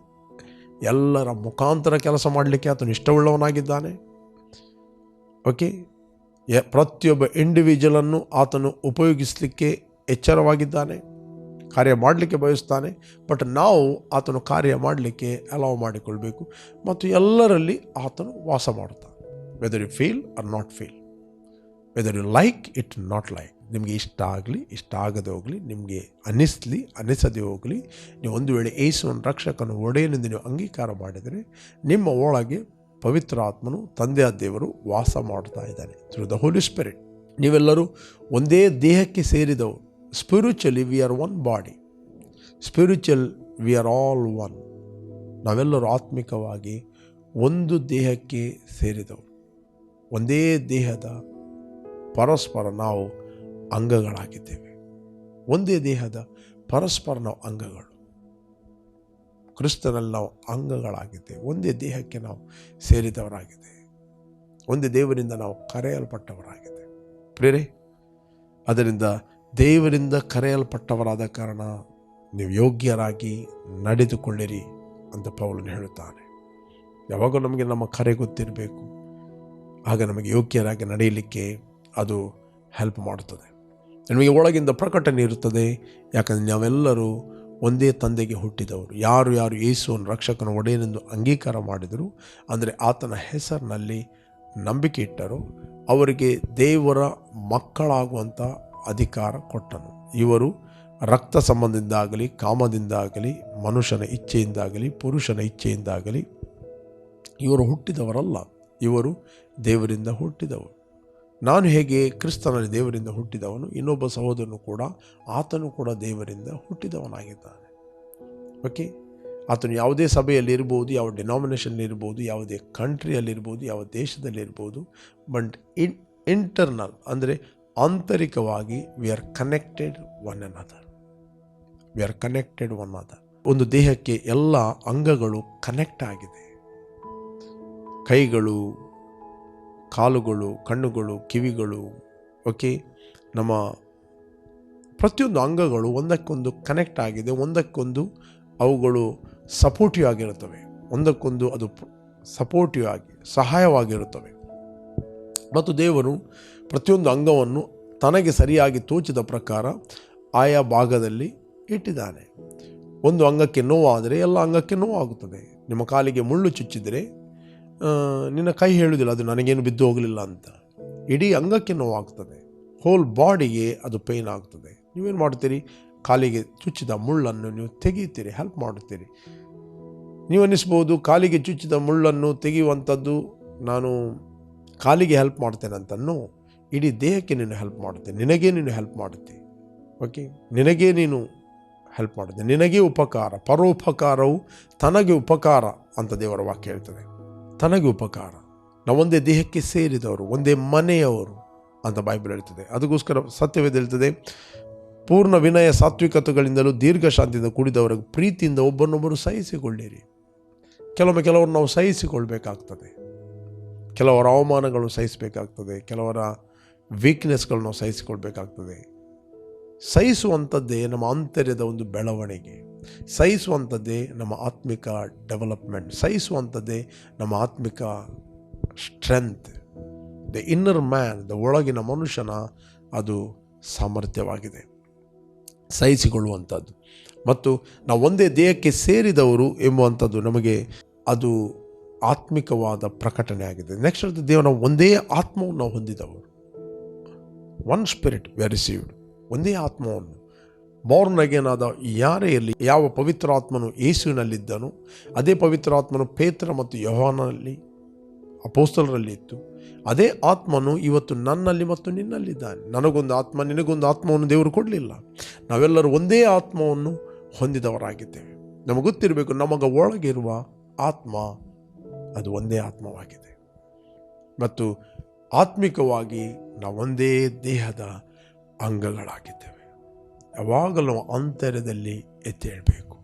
ಎಲ್ಲರ ಮುಖಾಂತರ ಕೆಲಸ ಮಾಡಲಿಕ್ಕೆ ಆತನು ಇಷ್ಟವುಳ್ಳವನಾಗಿದ್ದಾನೆ. ಓಕೆ, ಪ್ರತಿಯೊಬ್ಬ ಇಂಡಿವಿಜುವಲನ್ನು ಆತನು ಉಪಯೋಗಿಸಲಿಕ್ಕೆ ಎಚ್ಚರವಾಗಿದ್ದಾನೆ, ಕಾರ್ಯ ಮಾಡಲಿಕ್ಕೆ ಬಯಸ್ತಾನೆ. ಬಟ್ ನಾವು ಆತನು ಕಾರ್ಯ ಮಾಡಲಿಕ್ಕೆ ಅಲೌ ಮಾಡಿಕೊಳ್ಬೇಕು ಮತ್ತು ಎಲ್ಲರಲ್ಲಿ ಆತನು ವಾಸ ಮಾಡುತ್ತಾನೆ. Whether you feel or not feel, whether you like it not like, ನಿಮಗೆ ಇಷ್ಟ ಆಗಲಿ ಇಷ್ಟ ಆಗದೆ ಹೋಗಲಿ, ನಿಮಗೆ ಅನ್ನಿಸಲಿ ಅನ್ನಿಸದೆ ಹೋಗಲಿ, ನೀವು ಒಂದು ವೇಳೆ ಯೇಸುವನ್ನು ರಕ್ಷಕನ ಒಡೆಯನೆಂದು ನೀವು ಅಂಗೀಕಾರ ಮಾಡಿದರೆ ನಿಮ್ಮ ಒಳಗೆ ಪವಿತ್ರ ಆತ್ಮನು, ತಂದೆಯ ದೇವರು ವಾಸ ಮಾಡ್ತಾ ಇದ್ದಾನೆ ಥ್ರೂ ದ ಹೋಲಿ ಸ್ಪಿರಿಟ್. ನೀವೆಲ್ಲರೂ ಒಂದೇ ದೇಹಕ್ಕೆ ಸೇರಿದವರು. Spiritually we are one body, spiritual we are all one. ನಾವೆಲ್ಲರೂ ಆತ್ಮಿಕವಾಗಿ ಒಂದು ದೇಹಕ್ಕೆ ಸೇರಿದವರು, ಒಂದೇ ದೇಹದ ಪರಸ್ಪರ ನಾವು ಅಂಗಗಳಾಗಿದ್ದೇವೆ. ಒಂದೇ ದೇಹದ ಪರಸ್ಪರ ನಾವು ಅಂಗಗಳು. ಕ್ರಿಸ್ತನಲ್ಲಿ ನಾವು ಅಂಗಗಳಾಗಿದ್ದೇವೆ, ಒಂದೇ ದೇಹಕ್ಕೆ ನಾವು ಸೇರಿದವರಾಗಿದ್ದೇವೆ, ಒಂದೇ ದೇವರಿಂದ ನಾವು ಕರೆಯಲ್ಪಟ್ಟವರಾಗಿದ್ದೇವೆ. ಪ್ರೇರೆ, ಅದರಿಂದ ದೇವರಿಂದ ಕರೆಯಲ್ಪಟ್ಟವರಾದ ಕಾರಣ ನೀವು ಯೋಗ್ಯರಾಗಿ ನಡೆದುಕೊಳ್ಳಿರಿ ಅಂತ ಪೌಲನು ಹೇಳುತ್ತಾನೆ. ಯಾವಾಗ ನಮಗೆ ನಮ್ಮ ಕರೆ ಗೊತ್ತಿರಬೇಕು, ಆಗ ನಮಗೆ ಯೋಗ್ಯರಾಗಿ ನಡೆಯಲಿಕ್ಕೆ ಅದು ಹೆಲ್ಪ್ ಮಾಡುತ್ತದೆ. ನಮಗೆ ಒಳಗಿಂದ ಪ್ರಕಟಣೆ ಇರುತ್ತದೆ. ಯಾಕಂದರೆ ನಾವೆಲ್ಲರೂ ಒಂದೇ ತಂದೆಗೆ ಹುಟ್ಟಿದವರು. ಯಾರು ಯಾರು ಯೇಸುವನ್ನು ರಕ್ಷಕನ ಒಡೆಯನೆಂದು ಅಂಗೀಕಾರ ಮಾಡಿದರು, ಅಂದರೆ ಆತನ ಹೆಸರಿನಲ್ಲಿ ನಂಬಿಕೆ ಇಟ್ಟರು, ಅವರಿಗೆ ದೇವರ ಮಕ್ಕಳಾಗುವಂಥ ಅಧಿಕಾರ ಕೊಟ್ಟನು. ಇವರು ರಕ್ತ ಸಂಬಂಧದಿಂದಾಗಲಿ, ಕಾಮದಿಂದಾಗಲಿ, ಮನುಷ್ಯನ ಇಚ್ಛೆಯಿಂದಾಗಲಿ, ಪುರುಷನ ಇಚ್ಛೆಯಿಂದಾಗಲಿ ಇವರು ಹುಟ್ಟಿದವರಲ್ಲ, ಇವರು ದೇವರಿಂದ ಹುಟ್ಟಿದವರು. ನಾನು ಹೇಗೆ ಕ್ರಿಸ್ತನಲ್ಲಿ ದೇವರಿಂದ ಹುಟ್ಟಿದವನು, ಇನ್ನೊಬ್ಬ ಸಹೋದರನು ಕೂಡ ಆತನು ಕೂಡ ದೇವರಿಂದ ಹುಟ್ಟಿದವನಾಗಿದ್ದಾನೆ. ಓಕೆ, ಆತನು ಯಾವುದೇ ಸಭೆಯಲ್ಲಿರ್ಬೋದು, ಯಾವ ಡಿನಾಮಿನೇಷನ್ಲಿರ್ಬೋದು, ಯಾವುದೇ ಕಂಟ್ರಿಯಲ್ಲಿರ್ಬೋದು, ಯಾವ ದೇಶದಲ್ಲಿರ್ಬೋದು, ಬಟ್ ಇಂಟರ್ನಲ್ ಅಂದರೆ ಆಂತರಿಕವಾಗಿ we are connected one another. We are connected one other. ಒಂದು ದೇಹಕ್ಕೆ ಎಲ್ಲ ಅಂಗಗಳು ಕನೆಕ್ಟ್ ಆಗಿದೆ. ಕೈಗಳು, ಕಾಲುಗಳು, ಕಣ್ಣುಗಳು, ಕಿವಿಗಳು, ಓಕೆ, ನಮ್ಮ ಪ್ರತಿಯೊಂದು ಅಂಗಗಳು ಒಂದಕ್ಕೊಂದು ಕನೆಕ್ಟ್ ಆಗಿದೆ. ಒಂದಕ್ಕೊಂದು ಅವುಗಳು ಸಪೋರ್ಟಿವ್ ಆಗಿರುತ್ತವೆ, ಒಂದಕ್ಕೊಂದು ಅದು ಸಪೋರ್ಟಿವ್ ಆಗಿ ಸಹಾಯವಾಗಿರುತ್ತವೆ. ಮತ್ತು ದೇವರು ಪ್ರತಿಯೊಂದು ಅಂಗವನ್ನು ತನಗೆ ಸರಿಯಾಗಿ ತೋಚಿದ ಪ್ರಕಾರ ಆಯಾ ಭಾಗದಲ್ಲಿ ಇಟ್ಟಿದ್ದಾನೆ. ಒಂದು ಅಂಗಕ್ಕೆ ನೋವಾದರೆ ಎಲ್ಲ ಅಂಗಕ್ಕೆ ನೋವಾಗುತ್ತದೆ. ನಿಮ್ಮ ಕಾಲಿಗೆ ಮುಳ್ಳು ಚುಚ್ಚಿದರೆ ನಿನ್ನ ಕೈ ಹೇಳುವುದಿಲ್ಲ ಅದು ನನಗೇನು ಬಿದ್ದು ಹೋಗಲಿಲ್ಲ ಅಂತ. ಇಡೀ ಅಂಗಕ್ಕೆ ನೋವಾಗ್ತದೆ, ಹೋಲ್ ಬಾಡಿಗೆ ಅದು ಪೇಯ್ನ್ ಆಗ್ತದೆ. ನೀವೇನು ಮಾಡ್ತೀರಿ? ಕಾಲಿಗೆ ಚುಚ್ಚಿದ ಮುಳ್ಳನ್ನು ನೀವು ತೆಗೀತೀರಿ, ಹೆಲ್ಪ್ ಮಾಡುತ್ತೀರಿ. ನೀವು ಅನ್ನಿಸ್ಬೋದು, ಕಾಲಿಗೆ ಚುಚ್ಚಿದ ಮುಳ್ಳನ್ನು ತೆಗೆಯುವಂಥದ್ದು ನಾನು ಕಾಲಿಗೆ ಹೆಲ್ಪ್ ಮಾಡ್ತೇನೆ ಅಂತನೋ, ಇಡೀ ದೇಹಕ್ಕೆ ನೀನು ಹೆಲ್ಪ್ ಮಾಡುತ್ತೆ, ನಿನಗೇ ನೀನು ಹೆಲ್ಪ್ ಮಾಡುತ್ತೆ. ಓಕೆ, ನಿನಗೇ ನೀನು ಹೆಲ್ಪ್ ಮಾಡುತ್ತೆ, ನಿನಗೇ ಉಪಕಾರ. ಪರೋಪಕಾರವು ತನಗೆ ಉಪಕಾರ ಅಂತ ದೇವರ ವಾಕ್ಯ ಹೇಳ್ತದೆ. ತನಗೆ ಉಪಕಾರ. ನಾವು ಒಂದೇ ದೇಹಕ್ಕೆ ಸೇರಿದವರು, ಒಂದೇ ಮನೆಯವರು ಅಂತ ಬೈಬಲ್ ಹೇಳ್ತದೆ. ಅದಕ್ಕೋಸ್ಕರ ಸತ್ಯವೇದ ಹೇಳ್ತದೆ, ಪೂರ್ಣ ವಿನಯ ಸಾತ್ವಿಕತೆಗಳಿಂದಲೂ ದೀರ್ಘ ಶಾಂತಿಯಿಂದ ಕೂಡಿದವರಿಗೆ ಪ್ರೀತಿಯಿಂದ ಒಬ್ಬರನ್ನೊಬ್ಬರು ಸಹಿಸಿಕೊಳ್ಳಿರಿ. ಕೆಲವರು ನಾವು ಸಹಿಸಿಕೊಳ್ಬೇಕಾಗ್ತದೆ, ಕೆಲವರ ಅವಮಾನಗಳು ಸಹಿಸಬೇಕಾಗ್ತದೆ, ಕೆಲವರ ವೀಕ್ನೆಸ್ಗಳು ನಾವು ಸಹಿಸಿಕೊಳ್ಬೇಕಾಗ್ತದೆ. ಸಹಿಸುವಂಥದ್ದೇ ನಮ್ಮ ಆಂತರ್ಯದ ಒಂದು ಬೆಳವಣಿಗೆ, ಸಹಿಸುವಂಥದ್ದೇ ನಮ್ಮ ಆತ್ಮಿಕ ಡೆವಲಪ್ಮೆಂಟ್, ಸಹಿಸುವಂಥದ್ದೇ ನಮ್ಮ ಆತ್ಮಿಕ strength. The inner man, the ಒಳಗಿನ ಮನುಷ್ಯನ ಅದು ಸಾಮರ್ಥ್ಯವಾಗಿದೆ, ಸಹಿಸಿಕೊಳ್ಳುವಂಥದ್ದು. ಮತ್ತು ನಾವು ಒಂದೇ ದೇಹಕ್ಕೆ ಸೇರಿದವರು ಎಂಬುವಂಥದ್ದು ನಮಗೆ ಅದು ಆತ್ಮಿಕವಾದ ಪ್ರಕಟಣೆ ಆಗಿದೆ. ನೆಕ್ಸ್ಟ್ ದೇವರ ಒಂದೇ ಆತ್ಮವನ್ನು ನಾವು ಹೊಂದಿದವರು. One spirit we are received. ಒಂದೇ ಆತ್ಮವನ್ನು ಬಾರ್ನ್ ಅಗೇನ್ ಆದ ಯಾರೇ ಇರಲಿ, ಯಾವ ಪವಿತ್ರ ಆತ್ಮನು ಯೇಸುವಿನಲ್ಲಿದ್ದನು ಅದೇ ಪವಿತ್ರ ಆತ್ಮನು ಪೇತ್ರ ಮತ್ತು ಯೋಹಾನನಲ್ಲಿ ಅಪೊಸ್ತಲರಲ್ಲಿ ಇತ್ತು. ಅದೇ ಆತ್ಮನು ಇವತ್ತು ನನ್ನಲ್ಲಿ ಮತ್ತು ನಿನ್ನಲ್ಲಿದ್ದಾನೆ. ನನಗೊಂದು ಆತ್ಮ, ನಿನಗೊಂದು ಆತ್ಮವನ್ನು ದೇವರು ಕೊಡಲಿಲ್ಲ. ನಾವೆಲ್ಲರೂ ಒಂದೇ ಆತ್ಮವನ್ನು ಹೊಂದಿದವರಾಗಿದ್ದೇವೆ. ನಮಗೆ ಗೊತ್ತಿರಬೇಕು, ನಮಗೆ ಒಳಗಿರುವ ಆತ್ಮ ಅದು ಒಂದೇ ಆತ್ಮವಾಗಿದೆ. ಮತ್ತು ಆತ್ಮಿಕವಾಗಿ ನಾವು ಒಂದೇ ದೇಹದ ಅಂಗಗಳಾಗಿದ್ದೇವೆ. ಯಾವಾಗಲೂ ನಾವು ಅಂತರ್ಯದಲ್ಲಿ ಎದ್ದೇಳಬೇಕು.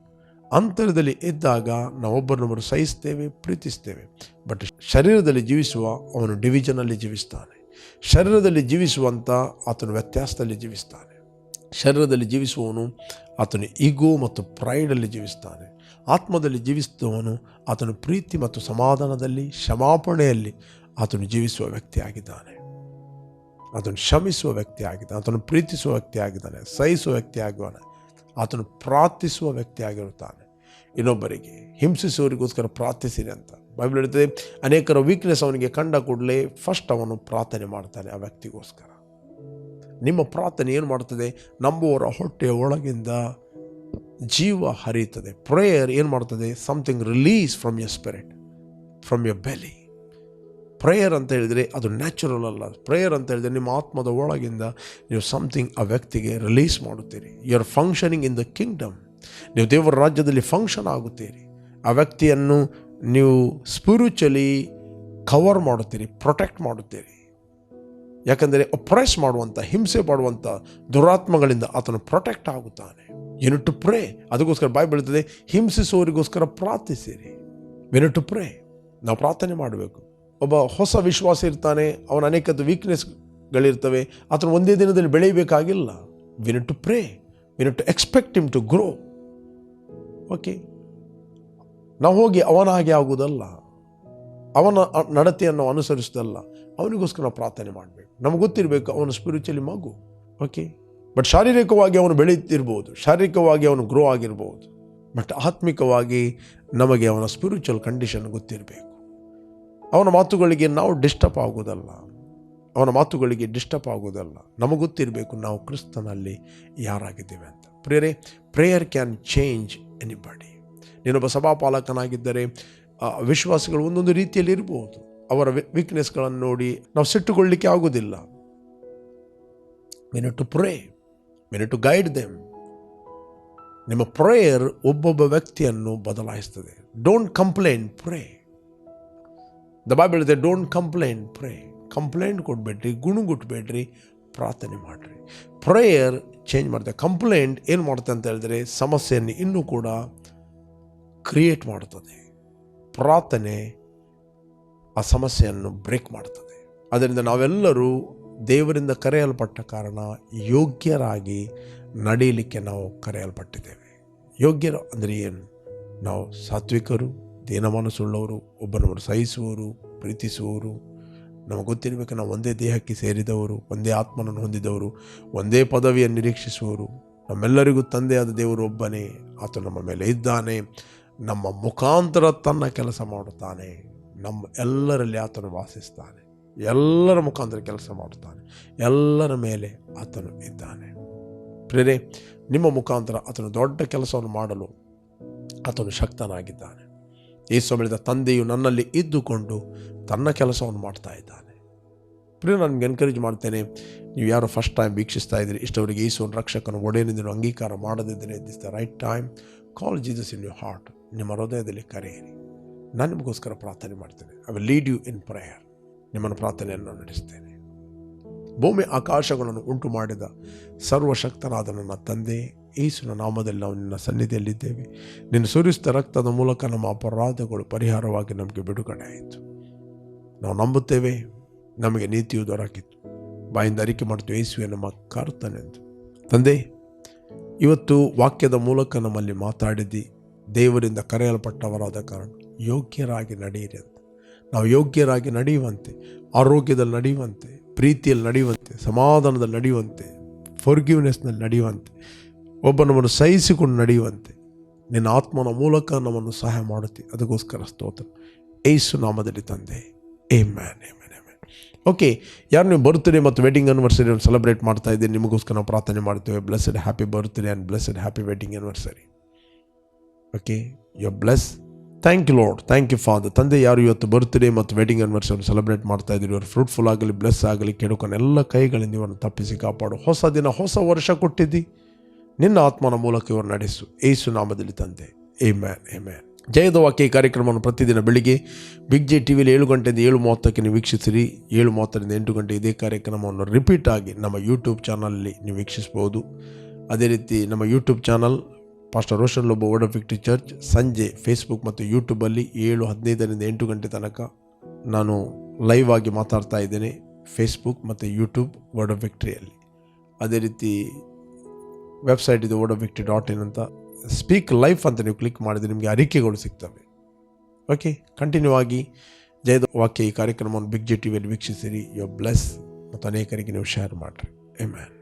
ಅಂತರ್ಯದಲ್ಲಿ ಎದ್ದಾಗ ನಾವೊಬ್ಬರನ್ನೊಬ್ಬರು ಸಹಿಸ್ತೇವೆ, ಪ್ರೀತಿಸ್ತೇವೆ. ಬಟ್ ಶರೀರದಲ್ಲಿ ಜೀವಿಸುವ ಅವನು ಡಿವಿಷನಲ್ಲಿ ಜೀವಿಸ್ತಾನೆ. ಶರೀರದಲ್ಲಿ ಜೀವಿಸುವಂಥ ಆತನು ವ್ಯತ್ಯಾಸದಲ್ಲಿ ಜೀವಿಸ್ತಾನೆ. ಶರೀರದಲ್ಲಿ ಜೀವಿಸುವವನು ಆತನು ಈಗೋ ಮತ್ತು ಪ್ರೈಡಲ್ಲಿ ಜೀವಿಸ್ತಾನೆ. ಆತ್ಮದಲ್ಲಿ ಜೀವಿಸುವವನು ಆತನು ಪ್ರೀತಿ ಮತ್ತು ಸಮಾಧಾನದಲ್ಲಿ, ಕ್ಷಮಾಪಣೆಯಲ್ಲಿ ಆತನು ಜೀವಿಸುವ ವ್ಯಕ್ತಿಯಾಗಿದ್ದಾನೆ. ಆತನು ಕ್ಷಮಿಸುವ ವ್ಯಕ್ತಿ ಆಗಿದ್ದಾನೆ, ಆತನು ಪ್ರೀತಿಸುವ ವ್ಯಕ್ತಿ ಆಗಿದ್ದಾನೆ, ಸಹಿಸುವ ವ್ಯಕ್ತಿ ಆಗಿದ್ದಾನೆ, ಆತನು ಪ್ರಾರ್ಥಿಸುವ ವ್ಯಕ್ತಿ ಆಗಿರುತ್ತಾನೆ. ಇನ್ನೊಬ್ಬರಿಗೆ ಹಿಂಸಿಸುವವರಿಗೋಸ್ಕರ ಪ್ರಾರ್ಥಿಸಿರಿ ಅಂತ ಬೈಬಲ್ ಹೇಳ್ತದೆ. ಅನೇಕರ ವೀಕ್ನೆಸ್ ಅವನಿಗೆ ಕಂಡ ಕೂಡಲೇ ಫಸ್ಟ್ ಅವನು ಪ್ರಾರ್ಥನೆ ಮಾಡ್ತಾನೆ ಆ ವ್ಯಕ್ತಿಗೋಸ್ಕರ. ನಿಮ್ಮ ಪ್ರಾರ್ಥನೆ ಏನು ಮಾಡ್ತದೆ? ನಂಬುವವರ ಹೊಟ್ಟೆಯ ಒಳಗಿಂದ ಜೀವ ಹರಿಯುತ್ತದೆ. ಪ್ರೇಯರ್ ಏನು ಮಾಡ್ತದೆ? Something release from your spirit, from your belly. Prayer ಅಂತ ಹೇಳಿದರೆ ಅದು ನ್ಯಾಚುರಲ್ ಅಲ್ಲ. ಪ್ರೇಯರ್ ಅಂತ ಹೇಳಿದರೆ ನಿಮ್ಮ ಆತ್ಮದ ಒಳಗಿಂದ ನೀವು ಸಮಥಿಂಗ್ ಆ ವ್ಯಕ್ತಿಗೆ ರಿಲೀಸ್ ಮಾಡುತ್ತೀರಿ. You are functioning in the kingdom. ನೀವು ದೇವರ ರಾಜ್ಯದಲ್ಲಿ ಫಂಕ್ಷನ್ ಆಗುತ್ತೀರಿ. ಆ ವ್ಯಕ್ತಿಯನ್ನು ನೀವು ಸ್ಪಿರಿಚುವಲಿ ಕವರ್ ಮಾಡುತ್ತೀರಿ, ಪ್ರೊಟೆಕ್ಟ್ ಮಾಡುತ್ತೀರಿ. ಯಾಕಂದರೆ ಅಪ್ರೆಸ್ ಮಾಡುವಂಥ, ಹಿಂಸೆ ಮಾಡುವಂಥ ದುರಾತ್ಮಗಳಿಂದ ಆತನು ಪ್ರೊಟೆಕ್ಟ್ ಆಗುತ್ತಾನೆ. You to pray. ಅದಕ್ಕೋಸ್ಕರ ಬೈಬಲ್ ಹೇಳ್ತದೆ, ಹಿಂಸಿಸುವವರಿಗೋಸ್ಕರ ಪ್ರಾರ್ಥಿಸಿರಿ. We need to pray. ನಾವು ಪ್ರಾರ್ಥನೆ ಮಾಡಬೇಕು. ಒಬ್ಬ ಹೊಸ ವಿಶ್ವಾಸ ಇರ್ತಾನೆ, ಅವನ ಅನೇಕದ್ದು ವೀಕ್ನೆಸ್ಗಳಿರ್ತವೆ. ಆತನು ಒಂದೇ ದಿನದಲ್ಲಿ ಬೆಳೆಯಬೇಕಾಗಿಲ್ಲ. We need to pray. We need to expect him to grow. Okay, ನಾವು ಹೋಗಿ ಅವನ ಹಾಗೆ ಆಗುವುದಲ್ಲ, ಅವನ ನಡತೆಯನ್ನು ಅನುಸರಿಸೋದಲ್ಲ. ಅವನಿಗೋಸ್ಕರ ನಾವು ಪ್ರಾರ್ಥನೆ ಮಾಡಬೇಕು. ನಮಗೆ ಗೊತ್ತಿರಬೇಕು ಅವನು ಸ್ಪಿರಿಚುವಲಿ ಮಗು. ಓಕೆ, ಬಟ್ ಶಾರೀರಿಕವಾಗಿ ಅವನು ಬೆಳೆಯುತ್ತಿರ್ಬೋದು, ಶಾರೀರಿಕವಾಗಿ ಅವನು ಗ್ರೋ ಆಗಿರ್ಬೋದು, ಬಟ್ ಆತ್ಮಿಕವಾಗಿ ನಮಗೆ ಅವನ ಸ್ಪಿರಿಚುವಲ್ ಕಂಡೀಷನ್ ಗೊತ್ತಿರಬೇಕು. ಅವನ ಮಾತುಗಳಿಗೆ ನಾವು ಡಿಸ್ಟರ್ಬ್ ಆಗೋದಲ್ಲ, ಅವನ ಮಾತುಗಳಿಗೆ ಡಿಸ್ಟರ್ಬ್ ಆಗೋದಲ್ಲ. ನಮಗೆ ಗೊತ್ತಿರಬೇಕು ನಾವು ಕ್ರಿಸ್ತನಲ್ಲಿ ಯಾರಾಗಿದ್ದೇವೆ ಅಂತ. Prayer can change anybody. ನೀನೊಬ್ಬ ಸಭಾಪಾಲಕನಾಗಿದ್ದರೆ ವಿಶ್ವಾಸಿಗಳು ಒಂದೊಂದು ರೀತಿಯಲ್ಲಿ ಇರ್ಬೋದು. ಅವರ ವೀಕ್ನೆಸ್ಗಳನ್ನು ನೋಡಿ ನಾವು ಸಿಟ್ಟುಕೊಳ್ಳಿಕ್ಕೆ ಆಗೋದಿಲ್ಲ. we need to pray, we need to guide them. ನಿಮ್ಮ ಪ್ರೇಯರ್ ಒಬ್ಬೊಬ್ಬ ವ್ಯಕ್ತಿಯನ್ನು ಬದಲಾಯಿಸ್ತದೆ. Don't complaint, pray. The Bible ಇದೆ, ಡೋಂಟ್ ಕಂಪ್ಲೇಂಟ್, ಪ್ರೇ. ಕಂಪ್ಲೇಂಟ್ ಕೊಡಬೇಡ್ರಿ, ಗುಣಗುಟ್ಬೇಡ್ರಿ, ಪ್ರಾರ್ಥನೆ ಮಾಡಿರಿ. ಪ್ರೇಯರ್ ಚೇಂಜ್ ಮಾಡುತ್ತೆ. ಕಂಪ್ಲೇಂಟ್ ಏನು ಮಾಡುತ್ತೆ ಅಂತ ಹೇಳಿದ್ರೆ ಸಮಸ್ಯೆಯನ್ನು ಇನ್ನೂ ಕೂಡ ಕ್ರಿಯೇಟ್ ಮಾಡುತ್ತದೆ. ಪ್ರಾರ್ಥನೆ ಆ ಸಮಸ್ಯೆಯನ್ನು ಬ್ರೇಕ್ ಮಾಡ್ತದೆ. ಅದರಿಂದ ನಾವೆಲ್ಲರೂ ದೇವರಿಂದ ಕರೆಯಲ್ಪಟ್ಟ ಕಾರಣ ಯೋಗ್ಯರಾಗಿ ನಡೆಯಲಿಕ್ಕೆ ನಾವು ಕರೆಯಲ್ಪಟ್ಟಿದ್ದೇವೆ. ಯೋಗ್ಯರು ಅಂದರೆ ಏನು? ನಾವು ಸಾತ್ವಿಕರು, ದೀನ ಮನಸ್ಸುಳ್ಳವರು, ಒಬ್ಬನವರು ಸಹಿಸುವವರು, ಪ್ರೀತಿಸುವವರು. ನಮಗೆ ಗೊತ್ತಿರಬೇಕು ನಾವು ಒಂದೇ ದೇಹಕ್ಕೆ ಸೇರಿದವರು, ಒಂದೇ ಆತ್ಮನನ್ನು ಹೊಂದಿದವರು, ಒಂದೇ ಪದವಿಯನ್ನು ನಿರೀಕ್ಷಿಸುವವರು. ನಮ್ಮೆಲ್ಲರಿಗೂ ತಂದೆಯಾದ ದೇವರು ಒಬ್ಬನೇ. ಆತ ನಮ್ಮ ಮೇಲೆ ಇದ್ದಾನೆ, ನಮ್ಮ ಮುಖಾಂತರ ತನ್ನ ಕೆಲಸ ಮಾಡುತ್ತಾನೆ. ನಮ್ಮ ಎಲ್ಲರಲ್ಲಿ ಆತನು ವಾಸಿಸ್ತಾನೆ, ಎಲ್ಲರ ಮುಖಾಂತರ ಕೆಲಸ ಮಾಡುತ್ತಾನೆ, ಎಲ್ಲರ ಮೇಲೆ ಆತನು ಇದ್ದಾನೆ. ಪ್ರೇರೆ, ನಿಮ್ಮ ಮುಖಾಂತರ ಆತನು ದೊಡ್ಡ ಕೆಲಸವನ್ನು ಮಾಡಲು ಆತನು ಶಕ್ತನಾಗಿದ್ದಾನೆ. ಯೇಸು ಹೇಳಿದ, ತಂದೆಯು ನನ್ನಲ್ಲಿ ಇದ್ದುಕೊಂಡು ತನ್ನ ಕೆಲಸವನ್ನು ಮಾಡ್ತಾ ಇದ್ದಾನೆ. ಪ್ರಿಯ, ನನಗೆ ಎನ್ಕರೇಜ್ ಮಾಡ್ತೇನೆ, ನೀವು ಯಾರು ಫಸ್ಟ್ ಟೈಮ್ ವೀಕ್ಷಿಸ್ತಾ ಇದ್ದೀರಿ, ಇಷ್ಟವರೆಗೆ ಯೇಸುವನ್ನು ರಕ್ಷಕನ ಒಡೆಯನೆಂದು ಅಂಗೀಕಾರ ಮಾಡದಿದ್ದರೆ this the right time. Call Jesus in your heart. ನಿಮ್ಮ ಹೃದಯದಲ್ಲಿ ಕರೆಯಿರಿ. ನಾನು ನಿಮಗೋಸ್ಕರ ಪ್ರಾರ್ಥನೆ ಮಾಡ್ತೇನೆ. I will lead you in prayer. ನಿಮ್ಮನ್ನು ಪ್ರಾರ್ಥನೆಯನ್ನು ನಡೆಸ್ತೇನೆ. ಭೂಮಿ ಆಕಾಶಗಳನ್ನು ಉಂಟು ಮಾಡಿದ ಸರ್ವಶಕ್ತನಾದ ನನ್ನ ತಂದೆ, ಯೇಸುವಿನ ನಾಮದಲ್ಲಿ ನಾವು ನಿನ್ನ ಸನ್ನಿಧಿಯಲ್ಲಿದ್ದೇವೆ. ನಿನ್ನ ಸುರಿಸಿದ ರಕ್ತದ ಮೂಲಕ ನಮ್ಮ ಅಪರಾಧಗಳು ಪರಿಹಾರವಾಗಿ ನಮಗೆ ಬಿಡುಗಡೆ ಆಯಿತು. ನಾವು ನಂಬುತ್ತೇವೆ, ನಮಗೆ ನೀತಿಯು ದೊರಕಿತ್ತು. ಬಾಯಿಂದ ಅರಿಕೆ ಮಾಡ್ತೀವಿ, ಯೇಸುವೆ ನಮ್ಮ ಕರ್ತನೆಂದು. ತಂದೆ, ಇವತ್ತು ವಾಕ್ಯದ ಮೂಲಕ ನಮ್ಮಲ್ಲಿ ಮಾತಾಡಿದ್ದು ದೇವರಿಂದ ಕರೆಯಲ್ಪಟ್ಟವರಾದ ಕಾರಣ ಯೋಗ್ಯರಾಗಿ ನಡೆಯಿರಿ ಅಂತ. ನಾವು ಯೋಗ್ಯರಾಗಿ ನಡೆಯುವಂತೆ, ಆರೋಗ್ಯದಲ್ಲಿ ನಡೆಯುವಂತೆ, ಪ್ರೀತಿಯಲ್ಲಿ ನಡೆಯುವಂತೆ, ಸಮಾಧಾನದಲ್ಲಿ ನಡೆಯುವಂತೆ, ಫಾರ್ಗಿವ್ನೆಸ್ನಲ್ಲಿ ನಡೆಯುವಂತೆ, ಒಬ್ಬನನ್ನು ಸಹಿಸಿಕೊಂಡು ನಡೆಯುವಂತೆ ನಿನ್ನ ಆತ್ಮನ ಮೂಲಕ ನಮ್ಮನ್ನು ಸಹಾಯ ಮಾಡುತ್ತಿ. ಅದಕ್ಕೋಸ್ಕರ ಸ್ತೋತ್ರ ಯೇಸು ನಾಮದಲ್ಲಿ ತಂದೆ. Amen, amen, amen. ಓಕೆ, ಯಾರು ನೀವು ಬರ್ತ್ಡೇ ಮತ್ತು ವೆಡ್ಡಿಂಗ್ ಆ್ಯನಿವರ್ಸರಿ ಸೆಲೆಬ್ರೇಟ್ ಮಾಡ್ತಾ ಇದ್ದೀರಿ, ನಿಮಗೋಸ್ಕರ ನಾವು ಪ್ರಾರ್ಥನೆ ಮಾಡ್ತೇವೆ. Blessed happy birthday and blessed happy wedding anniversary. Okay, you are bless. Thank you Lord, thank you father. ತಂದೆ, ಯಾರು ಇವತ್ತು ಬರ್ತ್ಡೇ ಮತ್ತು ವೆಡ್ಡಿಂಗ್ ಆ್ಯನಿವರ್ಸರಿ ಸೆಲೆಬ್ರೇಟ್ ಮಾಡ್ತಾ ಇದ್ದೀರಿ, ಇವರು ಫ್ರೂಟ್ಫುಲ್ ಆಗಲಿ, ಬ್ಲೆಸ್ ಆಗಲಿ, ಕೆಡುಕನ ಎಲ್ಲ ಕೈಗಳಿಂದ ಇವರನ್ನು ತಪ್ಪಿಸಿ ಕಾಪಾಡು. ಹೊಸ ದಿನ, ಹೊಸ ವರ್ಷ ಕೊಟ್ಟಿದ್ದಿ, ನಿನ್ನ ಆತ್ಮನ ಮೂಲಕ ಇವರು ನಡೆಸು. ಯೇಸು ನಾಮದಲ್ಲಿ ತಂದೆ. Amen, amen. ಜಯದ ವಾಕ್ಯ ಈ ಕಾರ್ಯಕ್ರಮವನ್ನು ಪ್ರತಿದಿನ ಬೆಳಿಗ್ಗೆ ಬಿಗ್ ಜೆ ಟಿವಿಲಿ 7 ಗಂಟೆಯಿಂದ 7:30ಕ್ಕೆ ನೀವು ವೀಕ್ಷಿಸಿರಿ. 7:30ರಿಂದ 8 ಗಂಟೆ ಇದೇ ಕಾರ್ಯಕ್ರಮವನ್ನು ರಿಪೀಟ್ ಆಗಿ ನಮ್ಮ ಯೂಟ್ಯೂಬ್ ಚಾನಲಲ್ಲಿ ನೀವು ವೀಕ್ಷಿಸ್ಬೋದು. ಅದೇ ರೀತಿ ನಮ್ಮ YouTube channel pastor Roshan Lobo word of victory church ಸಂಜೆ ಫೇಸ್ಬುಕ್ ಮತ್ತು ಯೂಟ್ಯೂಬಲ್ಲಿ 7:15ರಿಂದ 8 ಗಂಟೆ ತನಕ ನಾನು ಲೈವ್ ಆಗಿ ಮಾತಾಡ್ತಾ ಇದ್ದೇನೆ, ಫೇಸ್ಬುಕ್ ಮತ್ತು ಯೂಟ್ಯೂಬ್ ವರ್ಡ್ ಆಫ್ ವಿಕ್ಟರಿಯಲ್ಲಿ. ಅದೇ ರೀತಿ ವೆಬ್ಸೈಟ್ ಇದು wordofvictory.in ಅಂತ. ಸ್ಪೀಕ್ ಲೈಫ್ ಅಂತ ನೀವು ಕ್ಲಿಕ್ ಮಾಡಿದರೆ ನಿಮಗೆ ಅರಿಕೆಗಳು ಸಿಗ್ತವೆ. ಓಕೆ, ಕಂಟಿನ್ಯೂ ಆಗಿ ಜಯದ ವಾಕ್ಯ ಈ ಕಾರ್ಯಕ್ರಮವನ್ನು ಬಿಗ್ ಜೆ ಟಿವಿಯಲ್ಲಿ ವೀಕ್ಷಿಸಿರಿ. ಯು ಆರ್ ಬ್ಲೆಸ್ ಮತ್ತು ಅನೇಕರಿಗೆ ನೀವು ಶೇರ್ ಮಾಡಿರಿ. ಆಮೆನ್.